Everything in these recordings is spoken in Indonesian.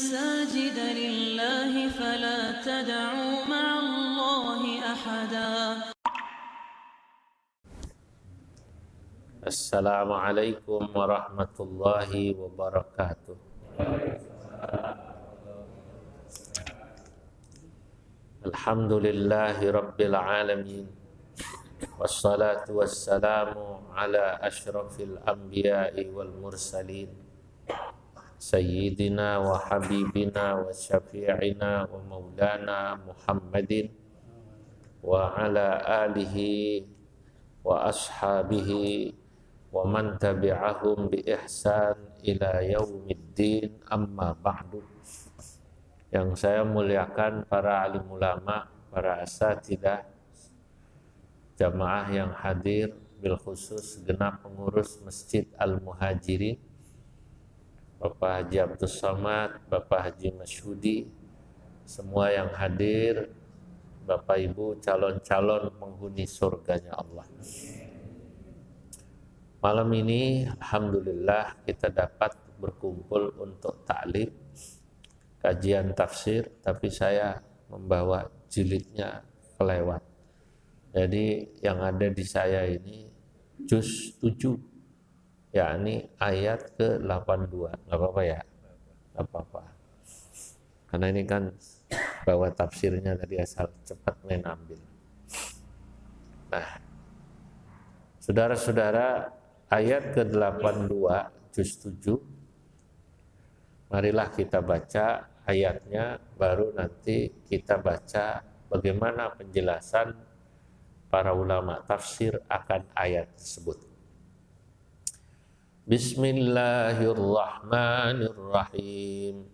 المساجد لله فلا تدعوا مع الله أحدا. Assalamualaikum warahmatullahi wabarakatuh. Alhamdulillahi rabbil alamin. Wassalatu wassalamu ala ashrafil anbiya'i wal mursalin Sayyidina wa habibina wa syafi'ina wa maulana Muhammadin wa ala alihi wa ashabihi wa man tabi'ahum bi ihsan ila yaumiddin, amma ba'du. Yang saya muliakan para alim ulama, para asatidzah, jamaah yang hadir, bil khusus genap pengurus Masjid Al-Muhajirin, Bapak Haji Abdus Somad, Bapak Haji Masyudi, semua yang hadir, Bapak Ibu calon-calon penghuni surganya Allah. Malam ini alhamdulillah kita dapat berkumpul untuk ta'lim kajian tafsir, tapi saya membawa jilidnya kelewat. Jadi yang ada di saya ini juz 7, yakni ayat ke-82. Nggak apa-apa ya? Nggak apa-apa. Karena ini kan bawa tafsirnya tadi, asal cepat main ambil. Nah, saudara-saudara, ayat ke-82 juz 7, marilah kita baca ayatnya, baru nanti kita baca bagaimana penjelasan para ulama tafsir akan ayat tersebut. Bismillahirrahmanirrahim.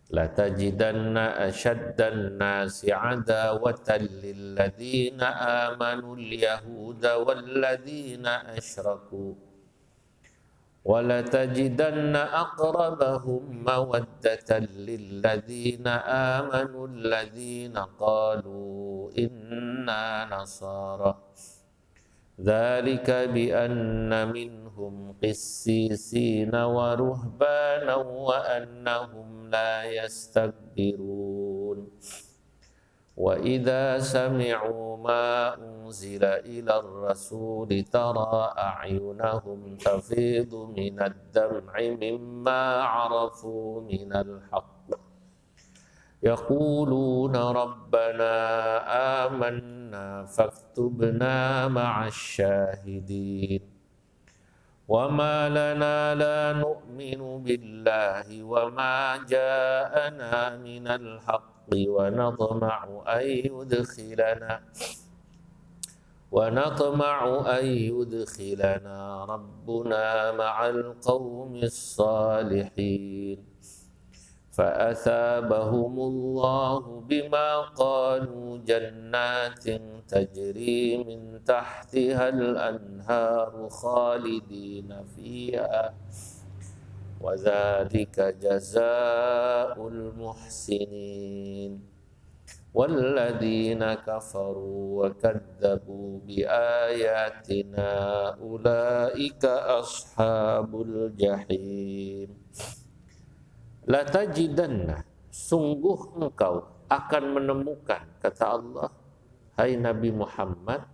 Latajidanna ashaddan nasi adawatan lilladzina amanu al-yahuda walladzina asyraku walatajidanna aqrabahum mawaddatan lilladzina amanu alladzina qalu inna nasara dzalika bi anna minhum qissisina wa ruhbana wa annahum la yastakbirun wa idza sami'u ma unzila ila ar-rasuli tara a'yunahum tafidu minad dam'i mimma 'arafu minal haqq yaquluna rabbana amanna faktubna ma'asy syahidin wa ma lana la nu'minu billahi wa ma ja'ana minal haqqi wa natma'u an yudkhilana rabbuna ma'al qaumis salihin فأثابهم الله بما قالوا جنات تجري من تحتها الأنهار خالدين فيها وذلك جزاء المحسنين والذين كفروا وكذبوا بآياتنا أولئك أصحاب الجحيم. Latajidanna, sungguh engkau akan menemukan, kata Allah, hai Nabi Muhammad,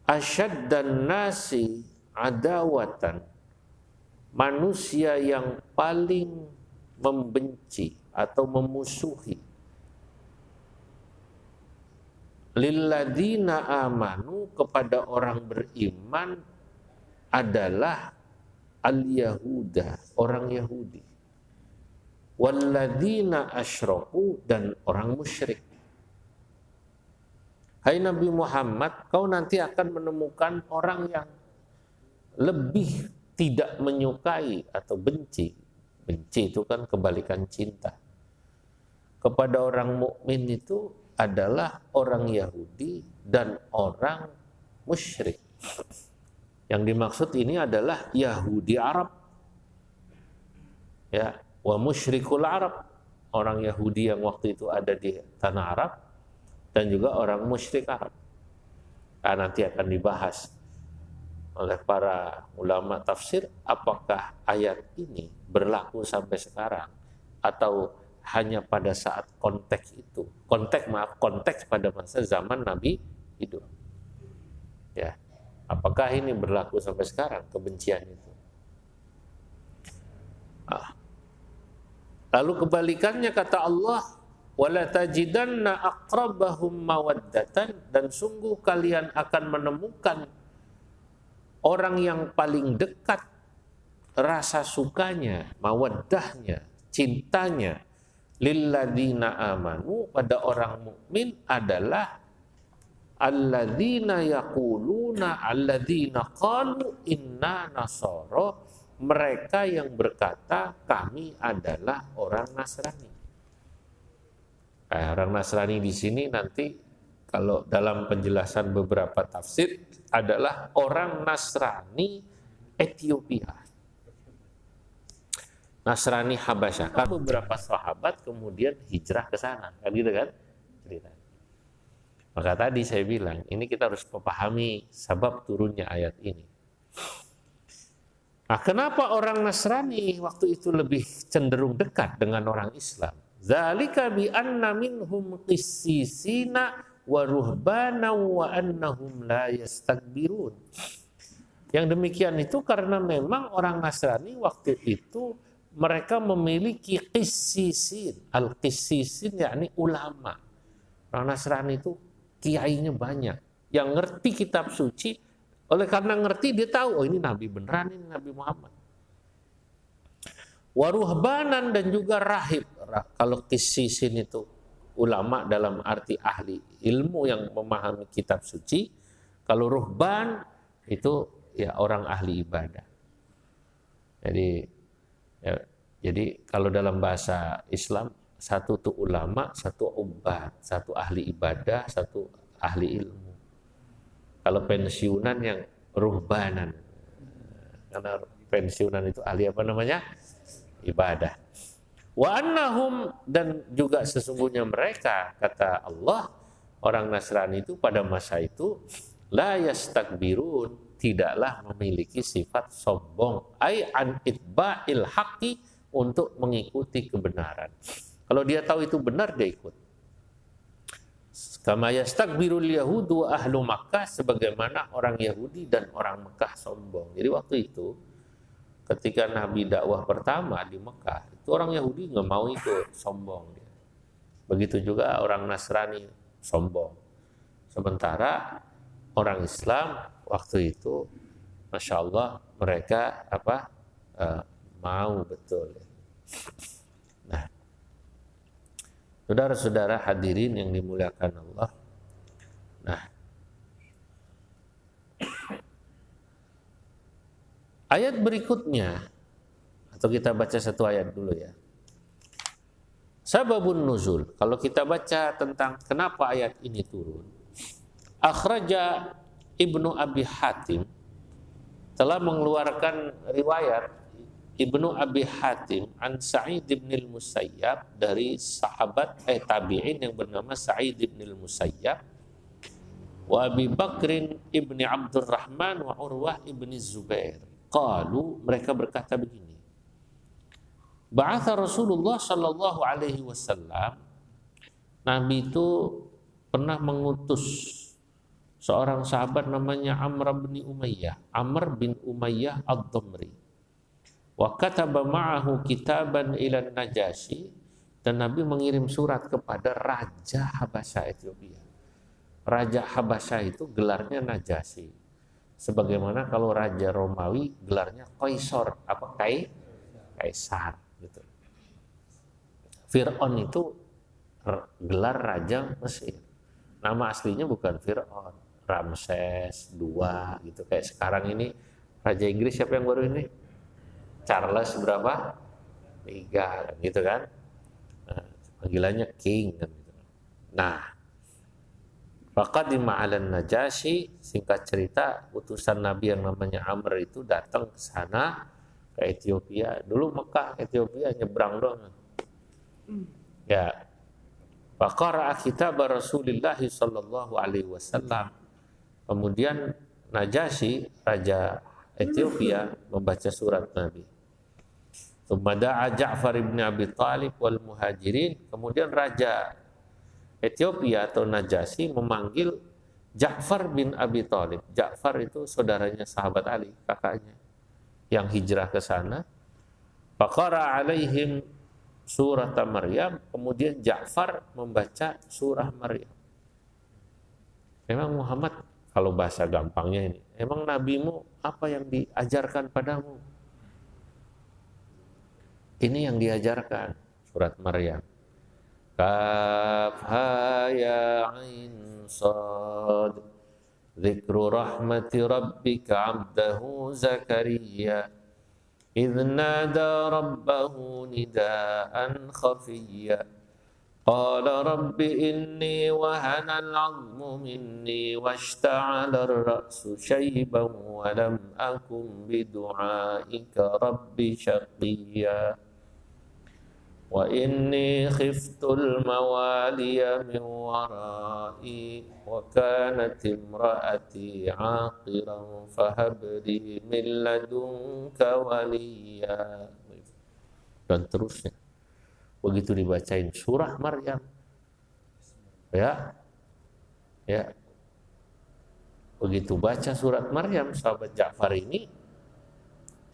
asyaddan nasi adawatan, manusia yang paling membenci atau memusuhi, lilladzina amanu, kepada orang beriman, adalah al-yahuda, orang Yahudi, walladzina asyraku, dan orang musyrik. Hai Nabi Muhammad, kau nanti akan menemukan orang yang lebih tidak menyukai atau benci. Benci itu kan kebalikan cinta. Kepada orang mukmin itu adalah orang Yahudi dan orang musyrik. Yang dimaksud ini adalah Yahudi Arab. Ya, wa musyrikul Arab, orang Yahudi yang waktu itu ada di tanah Arab, dan juga orang musyrik Arab. Nah, nanti akan dibahas oleh para ulama tafsir, apakah ayat ini berlaku sampai sekarang atau hanya pada saat konteks itu? Konteks pada masa zaman Nabi hidup. Ya. Apakah ini berlaku sampai sekarang kebencian itu? Lalu kebalikannya kata Allah, wala tajidanna aqrabahum mawaddatan, dan sungguh kalian akan menemukan orang yang paling dekat rasa sukanya, mawaddahnya, cintanya lilladzina amanu, pada orang mukmin adalah alladzina yaquluna alladzina qalu inna nasara, mereka yang berkata kami adalah orang Nasrani. Orang Nasrani di sini nanti kalau dalam penjelasan beberapa tafsir adalah orang Nasrani Ethiopia, Nasrani Habasyah. Karena beberapa sahabat kemudian hijrah ke sana, kan gitu kan cerita. Maka tadi saya bilang ini kita harus memahami sebab turunnya ayat ini. Nah, kenapa orang Nasrani waktu itu lebih cenderung dekat dengan orang Islam? Zalika bi anna minhum qissisina wa ruhbana wa annahum la yastakbirun. Yang demikian itu karena memang orang Nasrani waktu itu mereka memiliki qissisin. Al-qissisin yakni ulama. Orang Nasrani itu kiainya banyak yang ngerti kitab suci. Oleh karena ngerti dia tahu, oh ini Nabi beneran, ini Nabi Muhammad. Waruhbanan, dan juga rahib. Kalau qissisin itu ulama dalam arti ahli ilmu yang memahami kitab suci. Kalau ruhban itu ya orang ahli ibadah. Jadi kalau dalam bahasa Islam satu itu ulama, satu ubbad, satu ahli ibadah, satu ahli ilmu. Kalau pensiunan yang ruhbanan, karena pensiunan itu ahli apa namanya? Ibadah. Wa annahum, dan juga sesungguhnya mereka, kata Allah, orang Nasrani itu pada masa itu la yastakbirun, tidaklah memiliki sifat sombong, ai an itba'il haqqi, untuk mengikuti kebenaran. Kalau dia tahu itu benar, dia ikut. Kama yastakbirul yahudu wa ahlu Makkah, sebagaimana orang Yahudi dan orang Mekah sombong. Jadi waktu itu ketika Nabi dakwah pertama di Mekah, itu orang Yahudi nggak mau ikut, sombong dia. Begitu juga orang Nasrani sombong. Sementara orang Islam waktu itu, masya Allah, mereka mau betul. Nah, saudara-saudara hadirin yang dimuliakan Allah. Nah, ayat berikutnya, atau kita baca satu ayat dulu ya. Sababun nuzul, kalau kita baca tentang kenapa ayat ini turun. Akhraja Ibnu Abi Hatim, telah mengeluarkan riwayat Ibnu Abi Hatim an Sa'id bin al-Musayyab, dari sahabat tabi'in yang bernama Sa'id bin al-Musayyab, wa Abi Bakrin ibni Abdurrahman wa Urwah ibni Zubair. Qalu, mereka berkata begini. Ba'atha Rasulullah sallallahu alaihi wasallam, Nabi itu pernah mengutus seorang sahabat namanya Amr bin Umayyah ad-Damri. Wa kataba ma'ahu kitaban ila Najasyi, dan Nabi mengirim surat kepada Raja Habasyah Ethiopia. Raja Habasyah itu gelarnya Najasyi. Sebagaimana kalau Raja Romawi gelarnya Kaisar, Kaisar gitu. Fir'aun itu gelar Raja Mesir. Nama aslinya bukan Fir'aun, Ramses II gitu. Kayak sekarang ini Raja Inggris siapa yang baru ini? Charles berapa? 3 gitu kan. Nah, panggilannya King kan gitu. Nah, faqadima 'alan Najasyi, singkat cerita utusan Nabi yang namanya Amr itu datang ke sana, ke Ethiopia. Dulu Mekah, Ethiopia nyebrang doang. Ya. Faqara'a kitab Rasulullah sallallahu alaihi wasallam. Kemudian Najasyi, raja Ethiopia, membaca surat Nabi. Tsumma da'a Ja'far ibn Abi Thalib wal muhajirin. Kemudian raja Ethiopia atau Najasyi memanggil Ja'far bin Abi Thalib. Ja'far itu saudaranya sahabat Ali, kakaknya yang hijrah ke sana. Faqara alaihim surah Maryam. Kemudian Ja'far membaca surah Maryam. Memang Muhammad, kalau bahasa gampangnya ini, emang nabimu apa yang diajarkan padamu? Ini yang diajarkan, surat Maryam. Kaf ha ya ain sad. Dzikru rahmati rabbika 'abdahu Zakaria idz nada rabbahu nidaan khafiyya. Qala rabbi inni wahana al-'azmu minni washta'ala ar-ra'su shayban wa lam akun bidu'aika rabbi shaqiyya. Wa inni khiftul mawaliya min wara'i wa kanat imra'ati 'aqiran fahab li min ladunka waliya. Dan terusnya. Begitu dibacain surah Maryam, ya, begitu baca surat Maryam, sahabat Ja'far ini,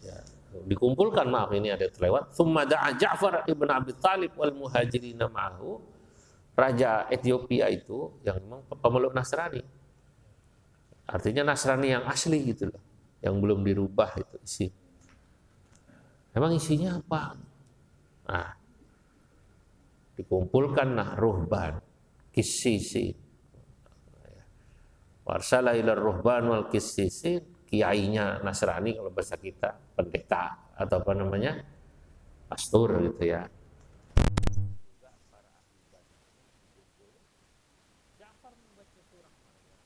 ya, dikumpulkan, maaf ini ada terlewat. Tsumma da'a Ja'far ibn Abi Thalib wal muhajirin ma'ahu. Raja Ethiopia itu yang memang pemeluk Nasrani, artinya Nasrani yang asli gitu loh, yang belum dirubah itu isi. Emang isinya apa? Nah, dikumpulkan ruhban, qissisi. Warsala ila ruhban wal qissisi, kiainya Nasrani kalau bahasa kita, pendeta atau apa namanya, pastor gitu ya. Ja'far membaca surah Maryam.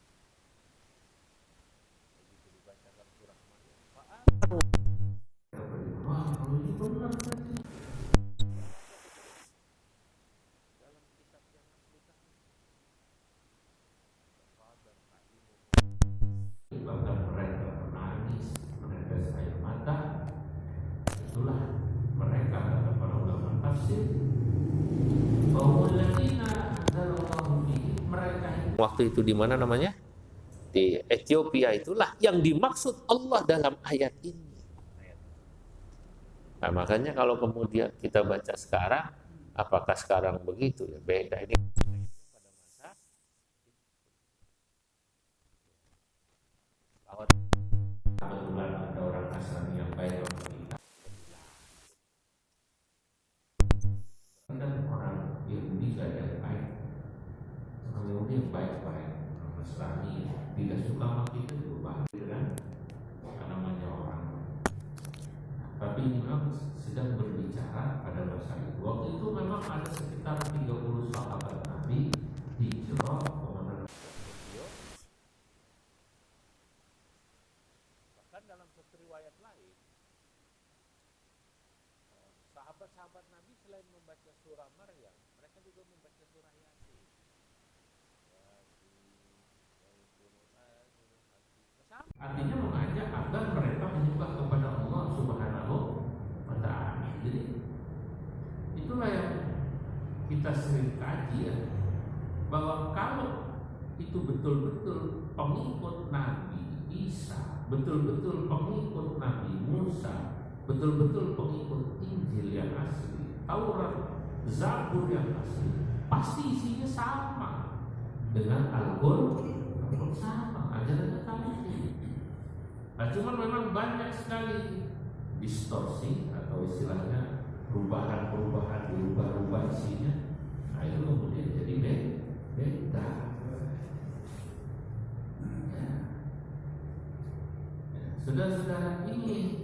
Begitu dibacakan surah Maryam, wah, kalau ini benar tadi. Bahkan mereka menangis, menetes air mata. Itulah mereka, kata para ulama tafsir, bahwa mereka waktu itu di mana namanya? Di Ethiopia, itulah yang dimaksud Allah dalam ayat ini. Nah, makanya kalau kemudian kita baca sekarang, apakah sekarang begitu? Ya beda. Ini pada masa kebetulan ada orang Nasrani yang baik sama kita, dan orang Yahudi gak ada yang baik. Orang Yahudi yang baik-baik, orang Nasrani tidak suka sama kita juga baik, kan? Namanya orang. Tapi Imam sedang berbicara pada masa itu. Waktu itu memang ada sekitar 30 sahabat Nabi hijrah ke mana? Bahkan dalam satu riwayat lain, sahabat-sahabat Nabi selain membaca surah Maryam, mereka juga membaca surah Yasin. Artinya mengajak agar mereka menyembah kepada Allah Subhanahu wa Ta'ala. Jadi itulah yang kita sering kaji ya, bahwa kalau itu betul-betul pengikut Nabi Isa, betul-betul pengikut Nabi Musa, betul-betul pengikut Injil yang asli, Taurat, Zabur yang asli, pasti isinya sama dengan Al-Qur'an, sama ajaran kami. Nah, cuma memang banyak sekali distorsi atau istilahnya perubahan-perubahan, berubah-ubah isinya. Nah, itu kemudian jadi beda. Saudara-saudara, ini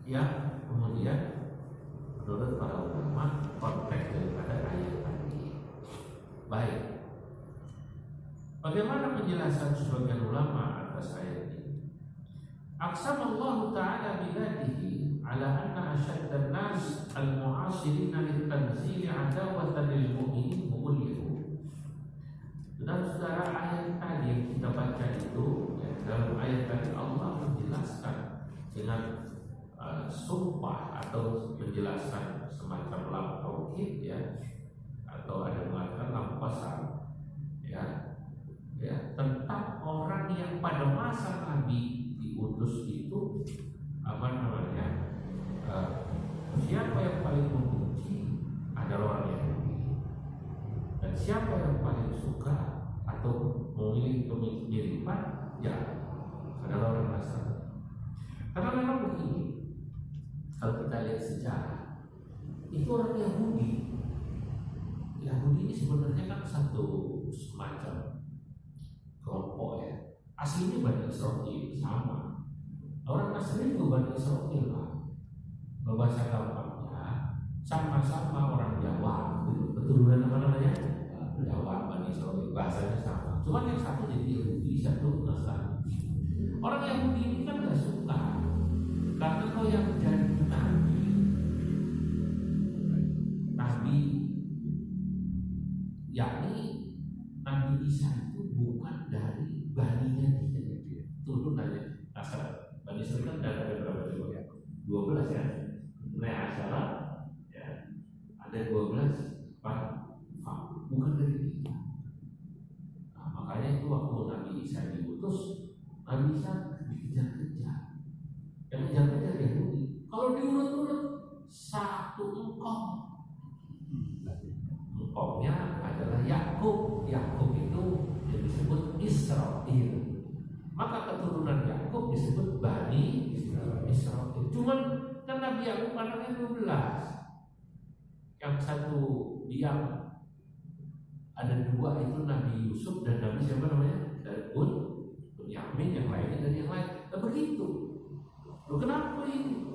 yang kemudian menurut para ulama konteks daripada ayat tadi. Baik, bagaimana penjelasan sebagian ulama atas ayat ini? Aqsamallahu ta'ala biladihi ala anna asyaddan nas al-mu'asirina lit-tanzili adawatan lil mu'minin humul yahud. Saudara-saudara, ayat tadi yang kita baca itu ya, dalam ayat tadi Allah menjelaskan dengan sumpah atau menjelaskan semacam lam tauhid ya, atau ada mengatakan lam qasam ya, tentang orang yang pada masa Nabi diutus itu apa namanya, siapa yang paling membenci adalah orang Yahudi, dan siapa yang paling suka atau memilih kemiripan ya adalah orang Nasrani. Karena memang begini, kalau kita lihat sejarah, itu orang Yahudi ini sebenarnya kan satu semacam kelompok ya. Aslinya Bani Israil sama. Orang Nasrani juga Bani Israil lah. Bahasa gampangnya sama-sama orang Jawa, keturunan apa namanya? Jawa, Bani Israil, bahasanya sama. Cuman yang satu jadi Yahudi, satu Nasrani. Orang Yahudi ini kan gak suka karena kau yang jadi Nabi, yakni Nabi Isa itu bukan dari baninya dia. Turun aja asal Bani Israil kan ada berapa juga? 12 ya. Nah asal ya ada 12 bukan dari kita. Nah, makanya itu waktu Nabi Isa diutus, Nabi Isa dikejar-kejar. Yang ngejar-kejar Yahudi. Kalau diurut-urut satu engkongnya adalah Yakub. Yakub itu yang disebut Israel. Maka keturunan Yakub disebut Bani Israel. Cuman kan Nabi Yakub anaknya 12. Yang satu diam. Ada 2 itu Nabi Yusuf dan Nabi siapa namanya? Dan Bunyamin, yang lainnya dan yang lain. Nah begitu. Loh kenapa ini?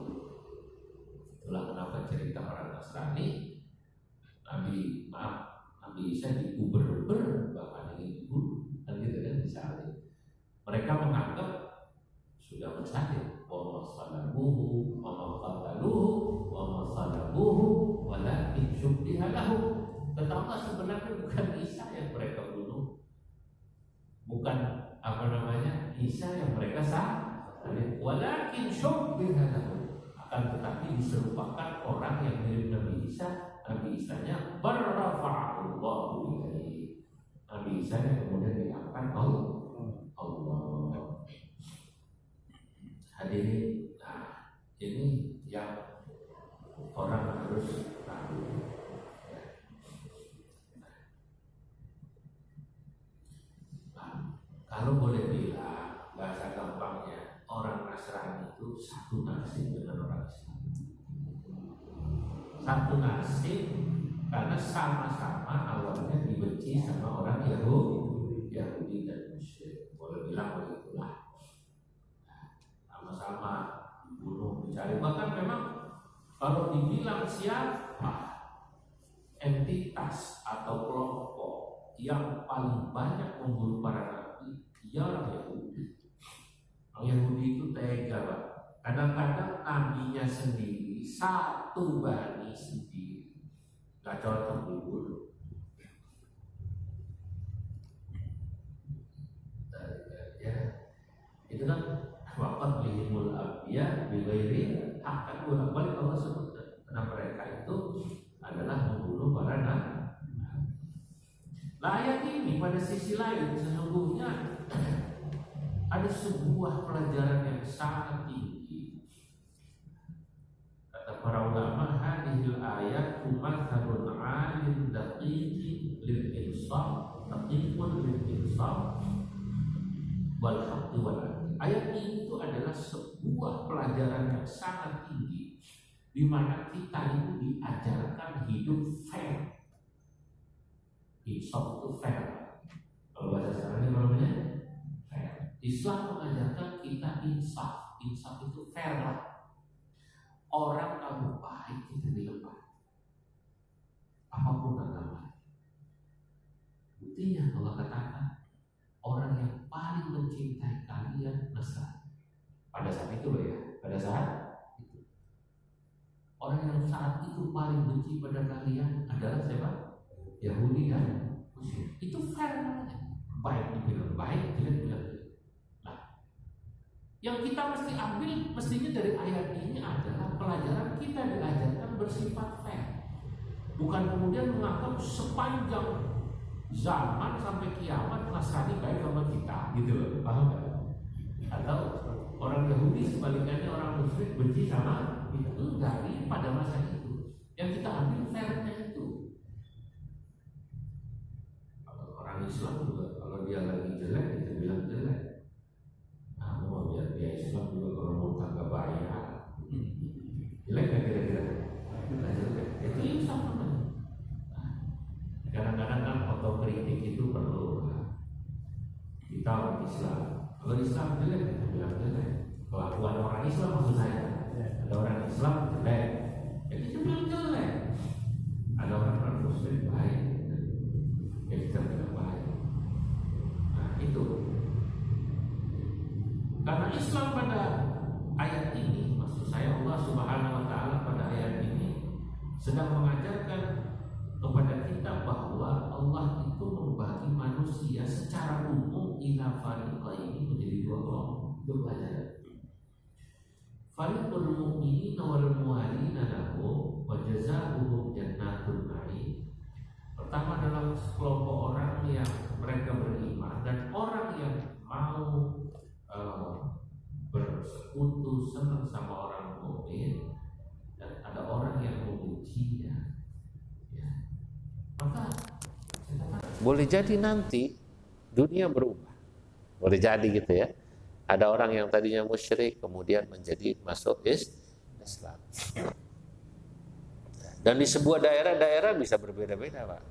Itulah kenapa cerita orang Nasrani Nabi Isa dikuber-uber, bahkan ingin dibunuh, kan gitu kan disalib. Mereka menganggap sudah bersalib, wa salabuhu wa ma qataluhu wa ma salabuhu walakin syubbiha lahu. Tetapi sebenarnya bukan Isa yang mereka bunuh, bukan apa namanya Isa yang mereka salib, walakin syubbiha lahu. Akan tetapi diserupakan orang yang mirip Nabi Isa. Nabi Isa-nya barrafa'allahu ilaihi. Nabi Isa-nya kemudian diangkat Allah. Hadirin, nah ini yang orang harus tahu. Nah, kalau boleh bilang bahasa gampangnya, orang Nasrani itu satu nasib dengan orang Islam. Satu nasib karena sama-sama awalnya dibenci sama orang Yahudi dan Musyrik. Boleh bilang begitulah. Sama-sama dibunuh, dicari. Bahkan memang kalau dibilang siapa entitas atau kelompok yang paling banyak membunuh para nabi, dia orang Yahudi. Orang Yahudi itu tega, Pak. Kadang-kadang nabinya sendiri, satu bani sendiri, gak cocok dibunuh. Ya, itu kan waqat lihimul abya bighairi hak. Bolak-balik Allah sebut karena mereka itu adalah membunuh para nabi. Nah, ayat ini pada sisi lain sesungguhnya ada sebuah pelajaran yang sangat tinggi. Kata para ulama, hadhil ayat tumathalun 'alin daqiqin lil insaf, daqiqun lil insaf wal haqqi wal adl. Ayat ini itu adalah sebuah pelajaran yang sangat tinggi, di mana kita itu diajarkan hidup fair. Insaf itu fair. Kalau bahasa sekarang namanya fair. Islam mengajarkan kita insaf. Insaf itu fair lah. Orang kamu baik kita dilepas, apapun agama. Buktinya Allah katakan orang yang paling mencintai kalian Nasrani. Pada saat itu loh ya. Pada saat itu orang yang saat itu paling benci pada kalian adalah siapa? Yahudi dan Musyrik. Itu fair namanya. Baik dibilang baik, jelek dibilang jelek. Nah, Yang kita mesti ambil mestinya dari ayat ini adalah pelajaran kita diajarkan bersifat fair. Bukan kemudian menganggap sepanjang zaman sampai kiamat Nasrani baik sama kita, gitu loh, paham nggak? Atau orang Yahudi sebaliknya orang Musyrik benci sama kita. Enggak, ini pada masa itu yang kita ambil fairnya itu. Kalau orang Islam juga kalau dia lagi jelek kita bilang jelek. Nah, mau biar dia Islam juga kalau mau tangga bayar jelek nggak kira-kira? Nggak jelek. Itu Islam namanya. Nah, kadang-kadang kan otokritik itu perlu. Kita orang Islam. Kalau Islam jelek kita bilang jelek. Kelakuan orang Islam maksud saya. Ada orang Islam jelek, ya kita bilang jelek. Ada orang Muslim baik, ya kita bilang baik. Nah itu. Karena Islam pada ayat ini, maksud saya Allah Subhanahu Wa Taala pada ayat ini sedang mengajarkan kepada kita bahwa Allah itu membagi manusia secara umum ila fariqaini menjadi dua kelompok. Itu pelajaran. Fariqul mu'minina wal mu'minina lahum wa jazaohum jannatun na'im. Pertama adalah kelompok orang yang mereka beriman dan orang yang mau bersekutu senang sama orang mukmin, dan ada orang yang membencinya. Ya. Maka Boleh jadi nanti dunia berubah. Boleh jadi gitu ya. Ada orang yang tadinya musyrik kemudian menjadi masuk Islam. Dan di sebuah daerah bisa berbeda-beda, Pak.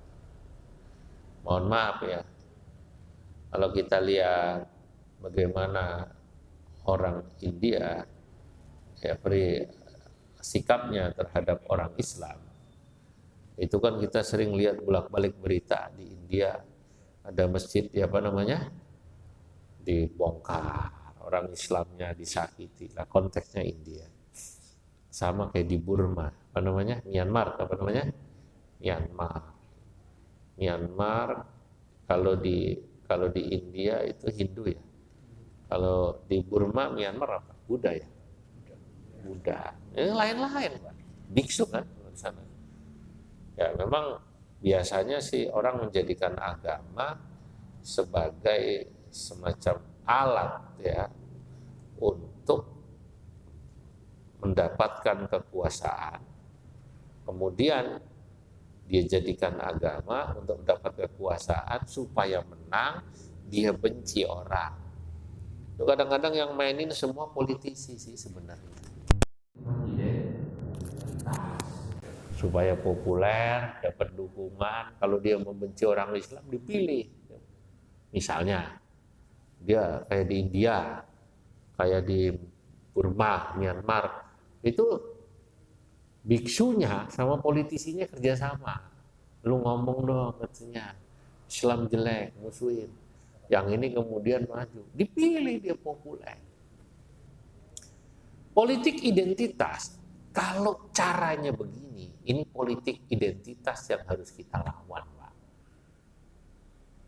Mohon maaf ya. Kalau kita lihat bagaimana orang India ya sikapnya terhadap orang Islam. Itu kan kita sering lihat bolak-balik berita di India ada masjid dibongkar. Orang Islamnya disakiti. Lah konteksnya India. Sama kayak di Burma, Myanmar, Myanmar kalau di India itu Hindu ya. Kalau di Burma, Myanmar apa? Buddha ya. Buddha. Ini lain-lain, Pak. Biksu kan di sana. Ya, memang biasanya sih orang menjadikan agama sebagai semacam alat ya untuk mendapatkan kekuasaan, kemudian dia jadikan agama untuk mendapat kekuasaan supaya menang, dia benci orang. Itu kadang-kadang yang mainin semua politisi sih sebenarnya, supaya populer, dapat dukungan. Kalau dia membenci orang Islam dipilih, misalnya dia kayak di India, kayak di Burma, Myanmar, itu biksunya sama politisinya kerjasama. Lu ngomong dong katanya Islam jelek, musuhin. Yang ini kemudian maju, dipilih dia populer. Politik identitas, kalau caranya begini, ini politik identitas yang harus kita lawan, Pak.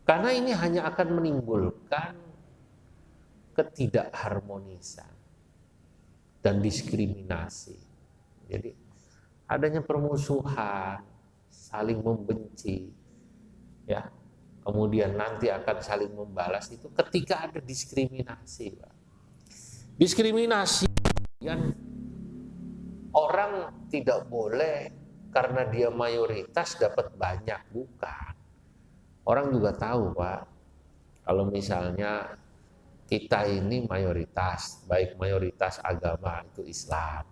Karena ini hanya akan menimbulkan ketidakharmonisan dan diskriminasi. Jadi adanya permusuhan, saling membenci, ya. Kemudian nanti akan saling membalas itu ketika ada diskriminasi, Pak. Diskriminasi yang orang tidak boleh karena dia mayoritas dapat banyak, bukan. Orang juga tahu, Pak, kalau misalnya kita ini mayoritas, baik mayoritas agama itu Islam,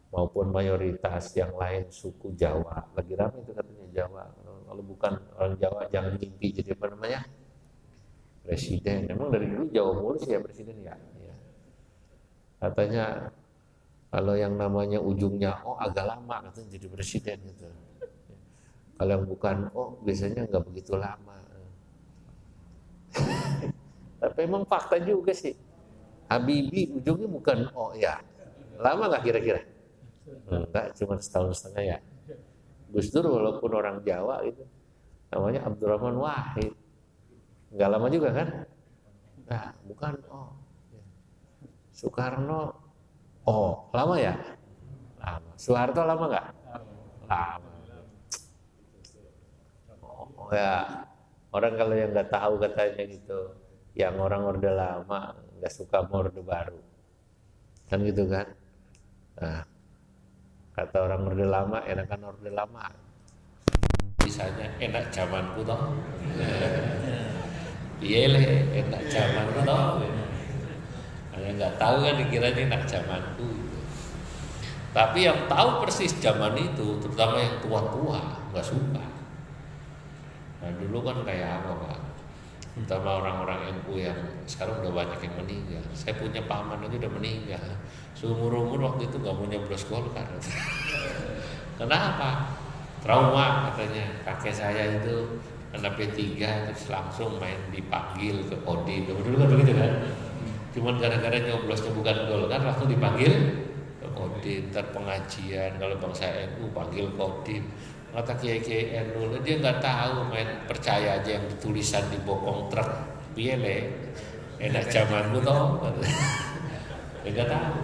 maupun mayoritas yang lain suku Jawa. Lagi ramai itu katanya Jawa. Kalau bukan orang Jawa jangan mimpi jadi presiden. Emang dari dulu Jawa mulus ya presiden ya. Katanya kalau yang namanya ujungnya O agak lama katanya jadi presiden gitu. Kalau yang bukan O biasanya nggak begitu lama. Tapi emang fakta juga sih. Habibie ujungnya bukan O ya. Lama nggak kira-kira? Enggak, cuma setahun setengah ya. Gus Dur walaupun orang Jawa itu namanya Abdurrahman Wahid. Nggak lama juga kan? Nah, bukan O. Soekarno, oh lama ya? Lama. Soeharto lama nggak? Lama. Oh ya, orang kalau yang nggak tahu katanya gitu, yang orang orde lama nggak suka sama orde baru, kan gitu kan? Nah, kata orang orde lama, enakan orde lama. Misalnya enak zamanku toh, iya leh enak zamanku toh. Hanya nggak tahu kan dikiranya enak zamanku. Tapi yang tahu persis zaman itu, terutama yang tua-tua, nggak suka. Nah dulu kan kayak apa Pak? Terutama orang-orang NU yang sekarang udah banyak yang meninggal. Saya punya paman itu udah meninggal. Seumur-umur waktu itu nggak mau nyoblos Golkar. Kenapa? Trauma katanya. Kakek saya itu kena P3 terus langsung main dipanggil ke Kodim. Dulu kan begitu kan? Cuman gara-gara nyoblosnya bukan Golkar langsung dipanggil ke Kodim. Ntar pengajian kalau bangsa NU panggil Kodim. Kata kiai-kiai NU dia nggak tahu main percaya aja yang tulisan di bokong truk biele enak zamanku toh. Dia nggak tahu.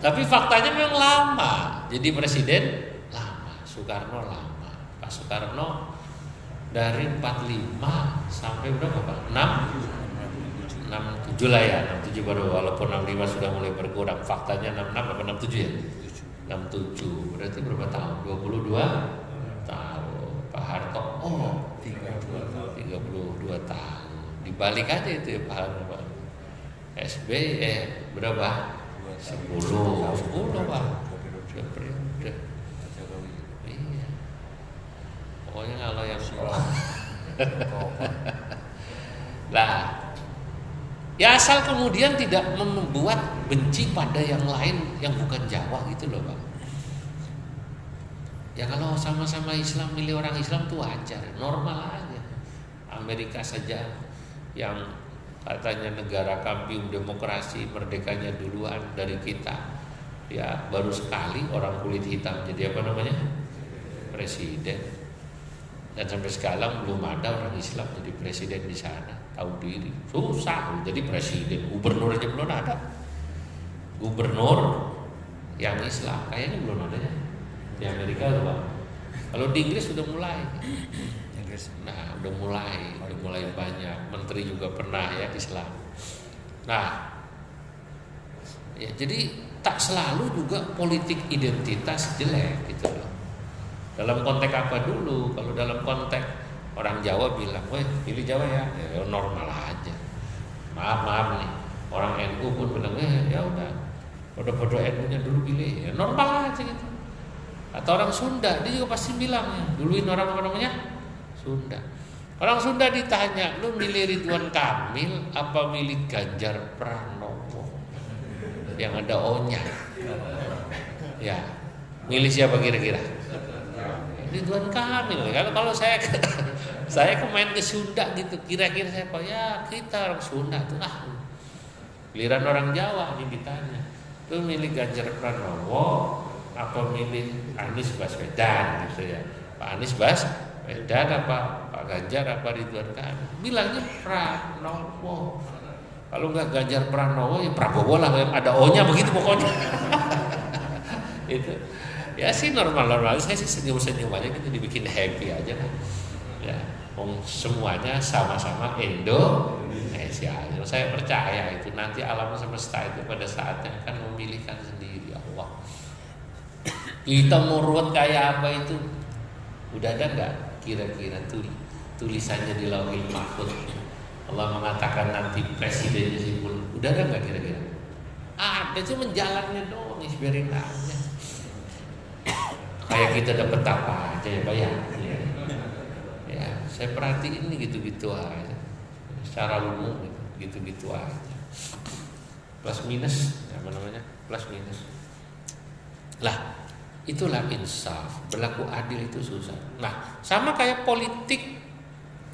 Tapi faktanya memang lama. Jadi presiden lama, Soekarno lama. Pak Soekarno dari 45 sampai berapa Pak? 67 lah ya, 67 baru, walaupun 65 sudah mulai berkurang. Faktanya 66 apa 67 ya? 67, berarti berapa tahun? 22 tahun. Pak Harto, 32 tahun. Dibalik aja itu ya Pak Harto. SB berapa? 10 Pak. Periode. Iya. Pokoknya kalau yang lah, ya asal kemudian tidak membuat benci pada yang lain yang bukan Jawa gitu loh Pak. Ya kalau sama-sama Islam, milih orang Islam tuh wajar, normal aja. Amerika saja yang katanya negara kampiun demokrasi, merdekanya duluan dari kita, ya baru sekali orang kulit hitam jadi apa namanya? Presiden. Dan sampai sekarang belum ada orang Islam jadi presiden di sana. Tahu diri, susah jadi presiden. Gubernur aja belum ada. Gubernur yang Islam kayaknya belum ada ya. Di Amerika tuh Pak. Kalau di Inggris sudah mulai. Nah, udah mulai banyak. Menteri juga pernah ya Islam. Nah, ya jadi tak selalu juga politik identitas jelek gitu loh. Dalam konteks apa dulu? Kalau dalam konteks orang Jawa bilang, weh pilih Jawa ya normal aja. Maaf nih, orang NU pun bilang, ya udah, bodoh-bodoh NU-nya dulu pilih, ya normal aja gitu. Atau orang Sunda, dia juga pasti bilang, ya, duluin orang apa namanya? Sunda. Orang Sunda ditanya, lu milih Ridwan Kamil apa milih Ganjar Pranowo? Yang ada O-nya. Ya, milih siapa kira-kira? Ridwan Kamil. Kalau saya main ke Sunda gitu, kira-kira siapa? Ya kita orang Sunda tuh giliran orang Jawa nih ditanya, lu milih Ganjar Pranowo apa milih Anies Baswedan gitu ya? Pak Anies Baswedan apa Pak Ganjar apa Ridwan Kamil? Bilangnya Pranowo. Kalau nggak Ganjar Pranowo ya Prabowo lah, ada O-nya begitu pokoknya. Itu. Ya sih normal-normal, saya sih senyum-senyum aja gitu, dibikin happy aja kan. Ya, semuanya sama-sama Indonesia. Saya percaya itu nanti alam semesta itu pada saatnya akan memilihkan sendiri Allah. Kita mau ruwet kayak apa itu? Udah ada nggak kira-kira tulisannya di Lauhil Mahfuz? Allah mengatakan nanti presidennya simpul. Udah ada nggak kira-kira? Ada, cuma jalannya doang, biarin aja. Kayak kita dapat apa aja ya Pak ya. Ya, saya perhatiin ini gitu-gitu aja. Secara umum gitu-gitu aja. Plus minus, apa namanya? Plus minus. Lah, itulah insaf. Berlaku adil itu susah. Nah, sama kayak politik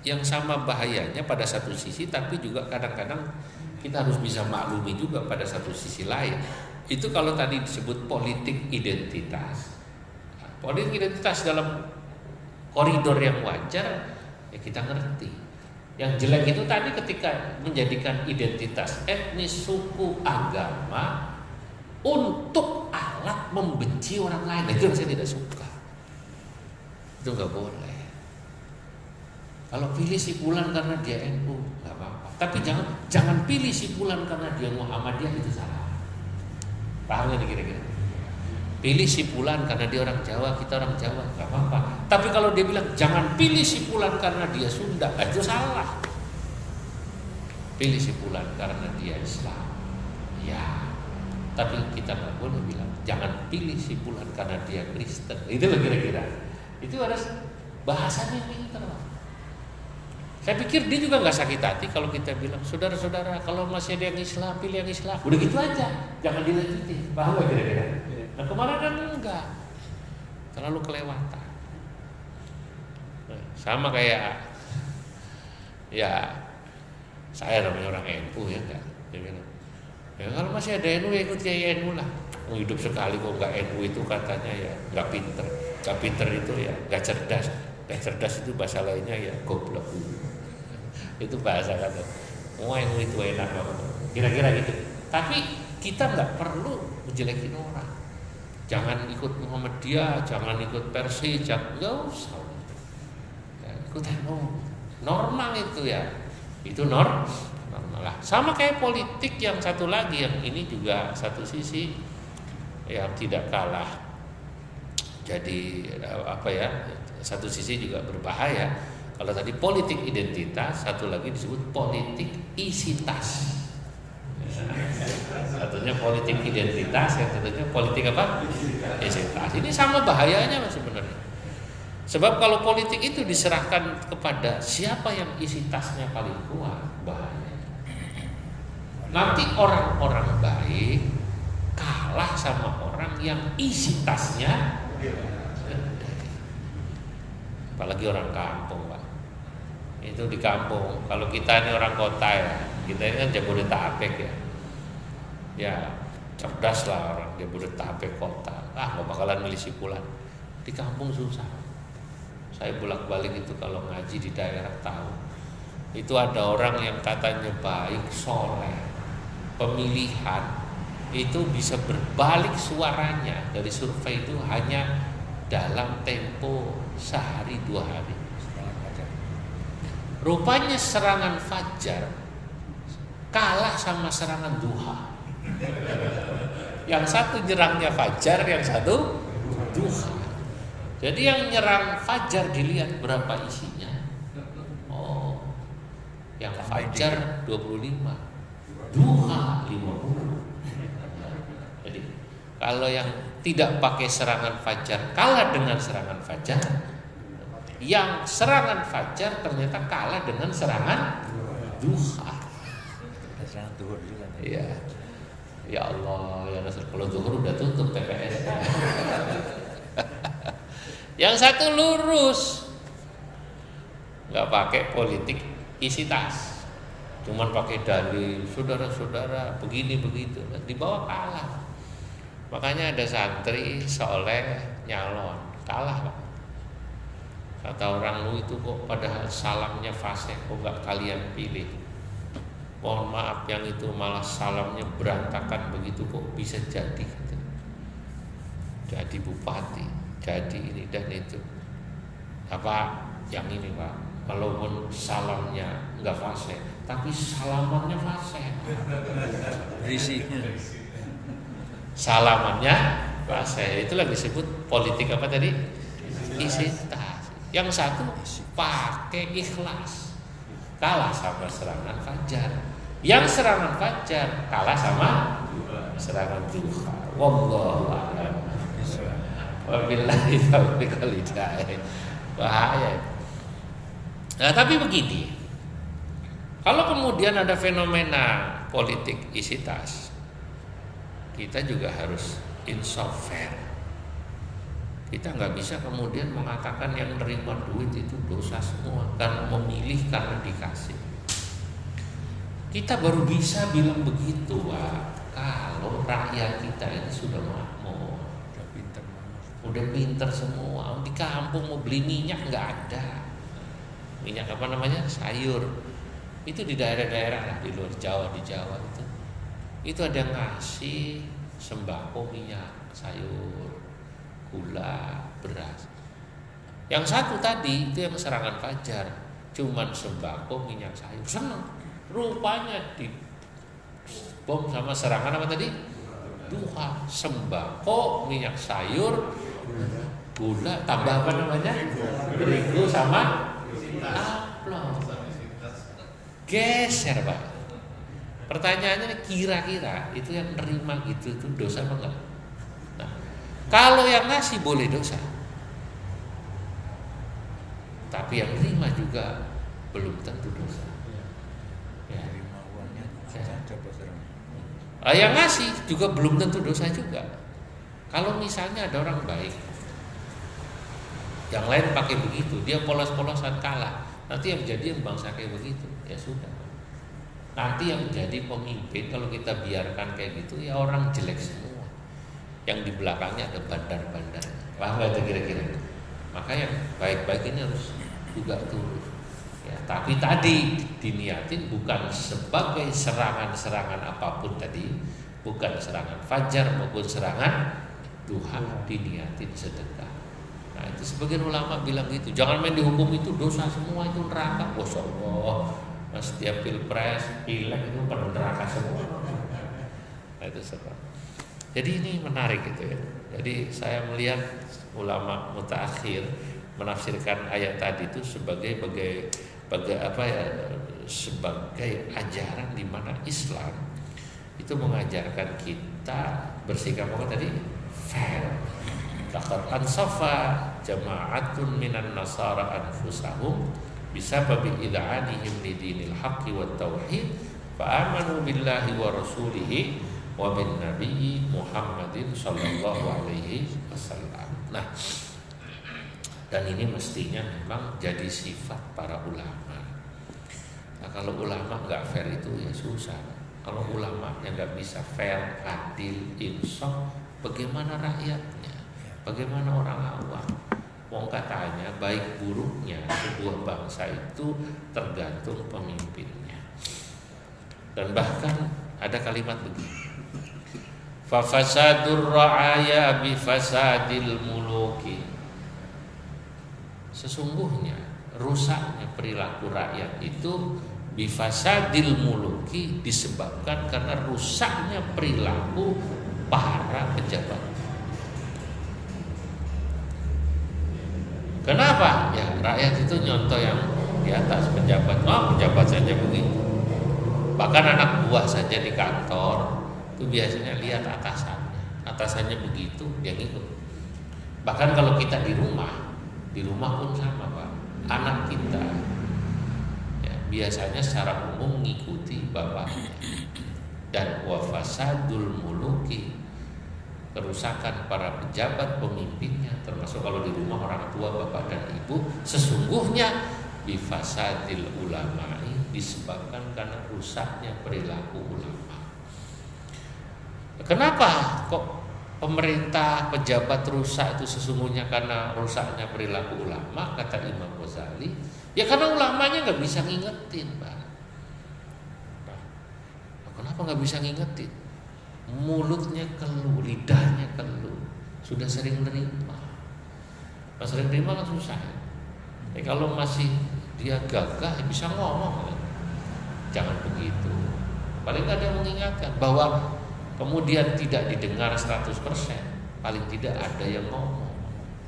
yang sama bahayanya pada satu sisi, tapi juga kadang-kadang kita harus bisa maklumi juga pada satu sisi lain. Itu kalau tadi disebut politik identitas. Politik identitas dalam koridor yang wajar ya kita ngerti. Yang jelek itu tadi ketika menjadikan identitas etnis, suku, agama untuk alat membenci orang lain. Itu yang saya tidak suka. Itu nggak boleh. Kalau pilih si Fulan karena dia NU, nggak apa-apa. Tapi jangan pilih si Fulan karena dia Muhammadiyah, itu salah. Paham nggak kira-kira? Pilih si Fulan karena dia orang Jawa, kita orang Jawa, nggak apa-apa. Tapi kalau dia bilang jangan pilih si Fulan karena dia Sunda, itu salah. Pilih si Fulan karena dia Islam, ya. Tapi kita nggak boleh bilang jangan pilih si Fulan karena dia Kristen. Itu loh kira-kira. Itu harus bahasanya pintar. Saya pikir dia juga nggak sakit hati kalau kita bilang saudara-saudara kalau masih ada yang Islam pilih yang Islam. Udah gitu aja, jangan dilanjutin. Paham nggak kira-kira? Nah kemarin kan enggak, terlalu kelewatan. Sama kayak ya saya namanya orang NU ya enggak. Ya kalau masih ada NU ya ikut kayak NU lah. Hidup sekali kok enggak NU itu katanya ya enggak pinter. Enggak pinter itu ya enggak cerdas. Enggak cerdas itu bahasa lainnya ya goblok. Itu bahasa kata. Oh NU itu enak banget. Kira-kira gitu. Tapi kita enggak perlu menjelekin orang. Jangan ikut Muhammadiyah, jangan ikut Persi, enggak usah. Ya, ikut NU. Normal itu ya. Itu normal lah. Sama kayak politik yang satu lagi, yang ini juga satu sisi yang tidak kalah. Jadi apa ya? Satu sisi juga berbahaya. Kalau tadi politik identitas, satu lagi disebut politik isitas. Satunya politik identitas, yang satunya politik apa? Isitas. Ini sama bahayanya sebenarnya. Sebab kalau politik itu diserahkan kepada siapa yang isi tasnya paling kuat, bahaya. Nanti orang-orang baik kalah sama orang yang isi tasnya gede. Apalagi orang kampung, Pak. Itu di kampung. Kalau kita ini orang kota ya, kita ini kan Jabodetabek ya. Ya, cerdas lah orang Jabodetabek kota. Nggak bakalan milih si Fulan. Di kampung susah. Saya bolak-balik itu kalau ngaji di daerah tahu. Itu ada orang yang katanya baik, soleh, pemilihan itu bisa berbalik suaranya dari survei itu hanya dalam tempo sehari 2 hari. Rupanya serangan fajar kalah sama serangan duha. Yang satu nyerangnya fajar, yang satu duha. Jadi yang nyerang fajar dilihat berapa isinya. Oh, yang fajar 25, duha 50. Jadi kalau yang tidak pakai serangan fajar kalah dengan serangan fajar, yang serangan fajar ternyata kalah dengan serangan duha. Serangan duhur juga. Iya. Ya Allah, ya Rasul, kalau duhur udah tutup TPS. Yang satu lurus, nggak pakai politik isi tas, cuman pakai dalil saudara-saudara begini begitu, di bawah kalah. Makanya ada santri soleh nyalon kalah, Pak. Kata orang, lu itu kok padahal salamnya fasih, kok nggak kalian pilih? Mohon maaf, yang itu malah salamnya berantakan begitu, kok bisa jadi bupati, jadi ini dan itu. Apa yang ini, Pak? Walaupun salamnya nggak fasih, tapi salamannya fasih. Risinya. Salamannya fasih. Itulah disebut politik apa tadi? Isitas. Yang satu pakai ikhlas, kalah sama serangan fajar. Yang serangan fajar kalah sama serangan duha. Wallahu a'lam. Wabillahi taufiq wal hidayah. Bahaya. Nah, tapi begini. Kalau kemudian ada fenomena politik isi tas, kita juga harus insaf fair. Kita nggak bisa kemudian mengatakan yang nerima duit itu dosa semua karena memilih karena dikasih. Kita baru bisa bilang begitu, Pak, kalau rakyat kita ini sudah makmur, udah pinter semua. Di kampung mau beli minyak nggak ada, minyak apa namanya, sayur. Itu di daerah-daerah lah, di luar Jawa, di Jawa itu ada yang ngasih sembako minyak sayur, gula, beras. Yang satu tadi itu yang serangan fajar, cuman sembako minyak sayur, seneng. Rupanya di bom sama serangan apa tadi? Duha, sembako minyak sayur, gula, tambah apa namanya? Terigu sama amplop. Geser, Pak. Pertanyaannya, kira-kira itu yang nerima gitu itu dosa apa enggak? Nah, kalau yang ngasih boleh dosa, tapi yang nerima juga belum tentu dosa. Ya. Yang ngasih juga belum tentu dosa juga. Kalau misalnya ada orang baik, yang lain pakai begitu, dia polos-polosan kalah, nanti yang jadi yang bangsa kayak begitu, ya sudah. Nanti yang jadi pemimpin kalau kita biarkan kayak gitu, ya orang jelek semua. Yang di belakangnya ada bandar-bandarnya. Paham gak itu kira-kira? Maka yang baik-baik ini harus juga turun. Ya, tapi tadi diniatin bukan sebagai serangan-serangan apapun tadi, bukan serangan fajar maupun serangan duha, diniatin sedekah. Nah itu sebagian ulama bilang gitu, jangan main dihukum itu dosa semua, itu neraka. Masya Allah, setiap pilpres, pileg itu penuh neraka semua. Nah itu serang. Jadi ini menarik gitu ya. Jadi saya melihat ulama mutaakhir menafsirkan ayat tadi itu sebagai apa ya, sebagai ajaran di mana Islam itu mengajarkan kita bersikap apa tadi? Fair. Laqad ansafa jama'atun minan nasara anfusahum bisababi id'anihim lidinil haqqi wat tauhid fa amanu billahi wa rasulihi wa bin nabiyyi Muhammadin sallallahu alaihi wasallam. Nah, dan ini mestinya memang jadi sifat para ulama. Nah, kalau ulama nggak fair itu ya susah. Kalau ulama yang nggak bisa fair, adil, insaf, bagaimana rakyatnya? Bagaimana orang awam? Wong katanya baik buruknya sebuah bangsa itu tergantung pemimpinnya. Dan bahkan ada kalimat begini, fa fasadur ra'aya bi fasadil muluki. Sesungguhnya rusaknya perilaku rakyat itu bi fasadil muluki disebabkan karena rusaknya perilaku para pejabat. Kenapa? Ya rakyat itu nyontoh yang di atas pejabat. Pejabat saja begitu. Bahkan anak buah saja di kantor itu biasanya lihat atasannya begitu dia ngikut. Bahkan kalau kita di rumah pun sama Pak. Anak kita ya, biasanya secara umum mengikuti bapaknya. Dan wafasadul muluki, kerusakan para pejabat pemimpinnya, termasuk kalau di rumah orang tua bapak dan ibu, sesungguhnya bifasadil ulama'i, disebabkan karena rusaknya perilaku ulama. Kenapa kok pemerintah pejabat rusak itu sesungguhnya karena rusaknya perilaku ulama? Kata Imam Ghazali, ya karena ulamanya nggak bisa ngingetin, Pak. Nah, kenapa nggak bisa ngingetin? Mulutnya keluh, lidahnya keluh, sudah sering nerima. Pas sering nerima kan susah ya. Kalau masih dia gagah ya bisa ngomong ya. Jangan begitu. Paling ada yang mengingatkan bahwa kemudian tidak didengar 100%, paling tidak ada yang ngomong.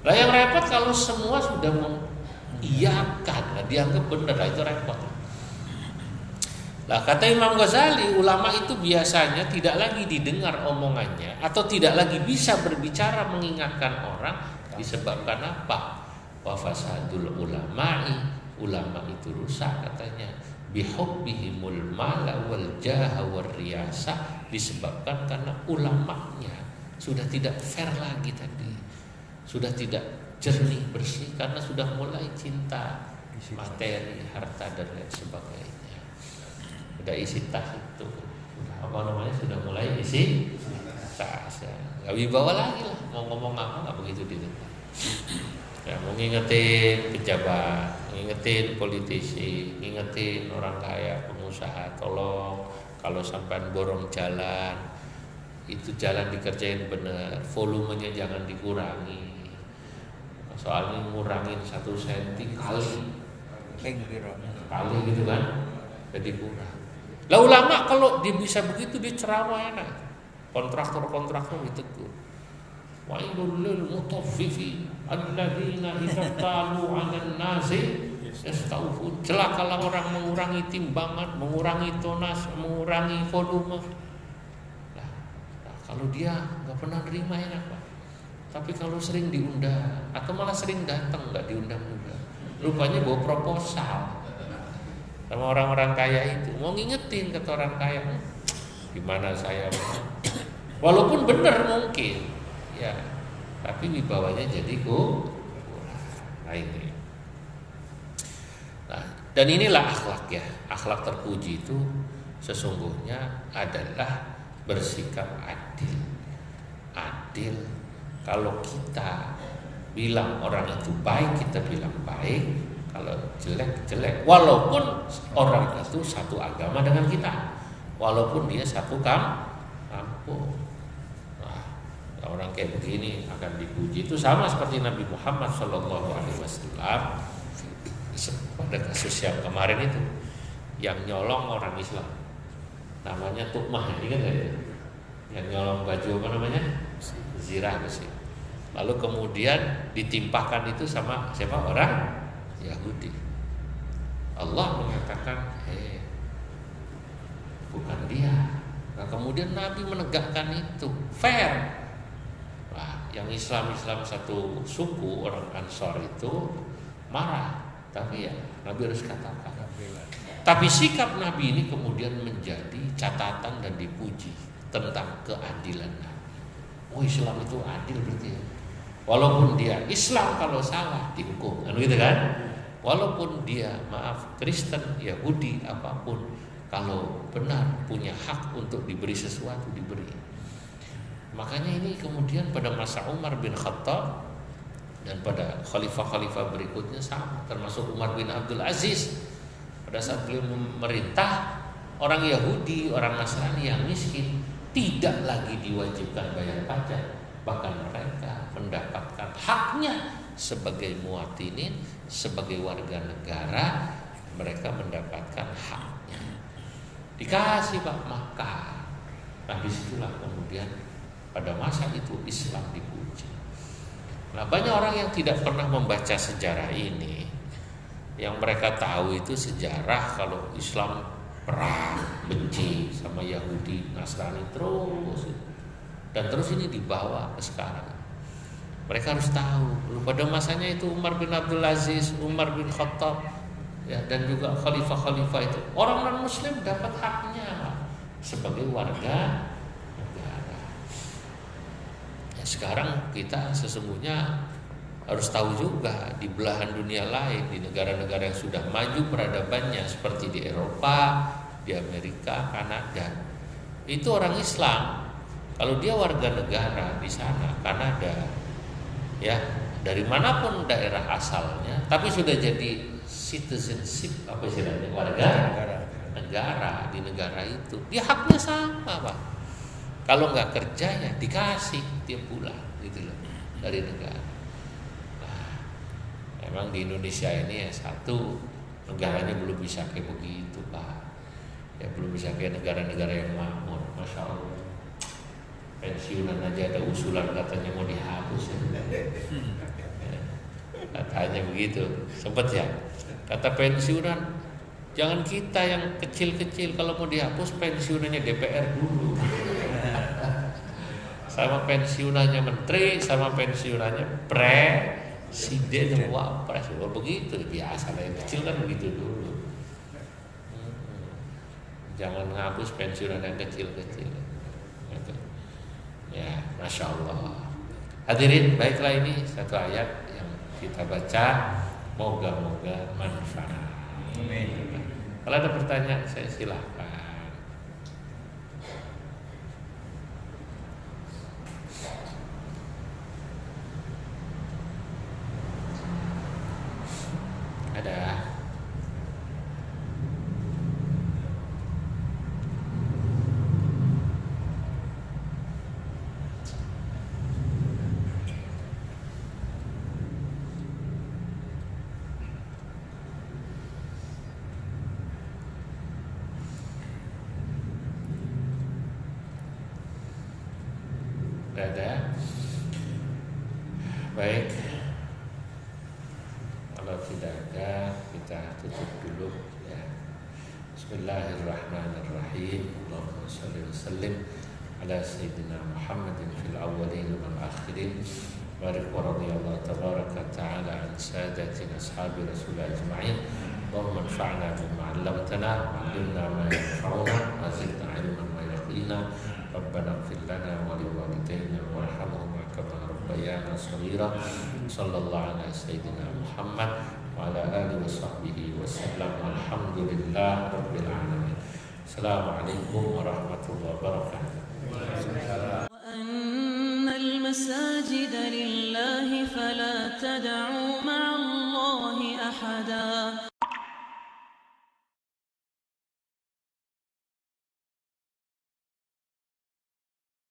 Lah yang repot kalau semua sudah mengiyakan, nah dianggap benar, itu repot. Lah kata Imam Ghazali, ulama itu biasanya tidak lagi didengar omongannya atau tidak lagi bisa berbicara mengingatkan orang disebabkan apa? Wa fasadul ulama'i, ulama itu rusak katanya bihubbihimul mala wal jaha war riyasa, disebabkan karena ulamanya sudah tidak fair lagi tadi. Sudah tidak jernih bersih karena sudah mulai cinta materi, harta dan lain sebagainya. Sudah isi tas itu, apa namanya, sudah mulai isi tas ya. Gak wibawa lagi lah, mau ngomong apa nggak begitu di depan. Ya mau ngingetin pejabat, ngingetin politisi, ngingetin orang kaya, pengusaha, tolong kalau sampai borong jalan, itu jalan dikerjain bener, volumenya jangan dikurangi. Soalnya ngurangin 1 senti kali gitu kan, jadi kurang. Lah ulama kalau dia bisa begitu, dia ceramah enak. Kontraktor ditegur. Wailul lil mutaffifin alladzina idza talu 'alan nasi yastawfun. Celakalah orang mengurangi timbangan, mengurangi tonas, mengurangi volume. Nah, kalau dia nggak pernah terima enak Pak. Tapi kalau sering diundang atau malah sering datang nggak diundang juga, rupanya bawa proposal sama orang-orang kaya itu, mau ngingetin kata orang kaya, gimana saya, walaupun benar mungkin, ya, tapi wibawanya jadi kurang. Nah ini, nah, dan inilah akhlak ya, akhlak terpuji itu sesungguhnya adalah bersikap adil. Adil. Kalau kita bilang orang itu baik, kita bilang baik. Kalau jelek, jelek. Walaupun orang itu satu agama dengan kita, walaupun dia satu kampung. Nah, orang kayak begini akan dipuji. Itu sama seperti Nabi Muhammad SAW pada kasus yang kemarin itu, yang nyolong orang Islam, namanya Tukmah, ingat nggak ya? Yang nyolong baju apa namanya? Zirah besi. Lalu kemudian ditimpahkan itu sama siapa? Orang Yahudi. Allah mengatakan, bukan dia. Nah, kemudian Nabi menegakkan itu fair. Nah, yang Islam satu suku, orang Ansor itu marah, tapi ya Nabi harus katakan. Tapi sikap Nabi ini kemudian menjadi catatan dan dipuji tentang keadilan Nabi. Oh, Islam itu adil berarti ya. Walaupun dia Islam kalau salah dihukum, kan gitu kan? Walaupun dia Kristen, Yahudi, apapun, kalau benar punya hak untuk diberi sesuatu, diberi. Makanya ini kemudian pada masa Umar bin Khattab dan pada khalifah-khalifah berikutnya sama, termasuk Umar bin Abdul Aziz. Pada saat beliau memerintah, orang Yahudi, orang Nasrani yang miskin tidak lagi diwajibkan bayar pajak, bahkan mereka mendapatkan haknya sebagai muwatinin, sebagai warga negara, mereka mendapatkan haknya. Dikasih Pak maka. Nah disitulah kemudian pada masa itu Islam dipuji. Nah banyak orang yang tidak pernah membaca sejarah ini, yang mereka tahu itu sejarah kalau Islam perang, benci sama Yahudi, Nasrani terus. Dan terus ini dibawa ke sekarang. Mereka harus tahu, pada masanya itu Umar bin Abdul Aziz, Umar bin Khattab, ya, dan juga khalifah-khalifah itu orang non-Muslim dapat haknya sebagai warga negara. Ya, sekarang kita sesungguhnya harus tahu juga di belahan dunia lain, di negara-negara yang sudah maju peradabannya seperti di Eropa, di Amerika, Kanada, itu orang Islam. Kalau dia warga negara di sana, Kanada, ya dari manapun daerah asalnya, tapi sudah jadi citizenship, apa istilahnya, warga negara di negara itu, dia haknya sama Pak. Kalau nggak kerja ya dikasih dia pulang gitu loh dari negara. Nah, memang di Indonesia ini ya satu negaranya belum bisa kayak begitu Pak. Ya belum bisa kayak negara-negara yang makmur, Masya Allah. Pensiunan aja ada usulan katanya mau dihapus ya. Katanya begitu, sempet ya. Kata pensiunan, jangan kita yang kecil-kecil, kalau mau dihapus pensiunannya DPR dulu. Sama pensiunannya menteri, sama pensiunannya presiden, wapres. Begitu biasa lah, yang kecil kan begitu dulu. Jangan ngapus pensiunan yang kecil-kecil. Ya, Masya Allah. Hadirin, baiklah ini satu ayat yang kita baca, moga-moga manfaat. Amin. Kalau ada pertanyaan saya silahkan. Ada. Ada. Baik. Kalau tidak ada, kita tutup dulu ya. Bismillahirrahmanirrahim. Allahumma shalli wa sallim ala sayyidina Muhammadin fil awwalin wal akhirin. Barik wa radiyallahu tabaraka ta'ala an sadatina ashabi rasulullah ajma'in. Allahumma anfa'na bima 'allamtana wa 'allimna ma yanfa'una wa zidna 'ilman wa yaqina. Rabbana ighfir lana wa liwalidayna warhamhuma kama rabbayana shaghira. Sallallahu ala sayyidina Muhammad wa ala alihi wa sahbihi wa sallam. Alhamdulillah rabbil alamin. Assalamualaikum warahmatullahi wabarakatuh. وأن المساجد لله فلا تدعوا مع الله أحدا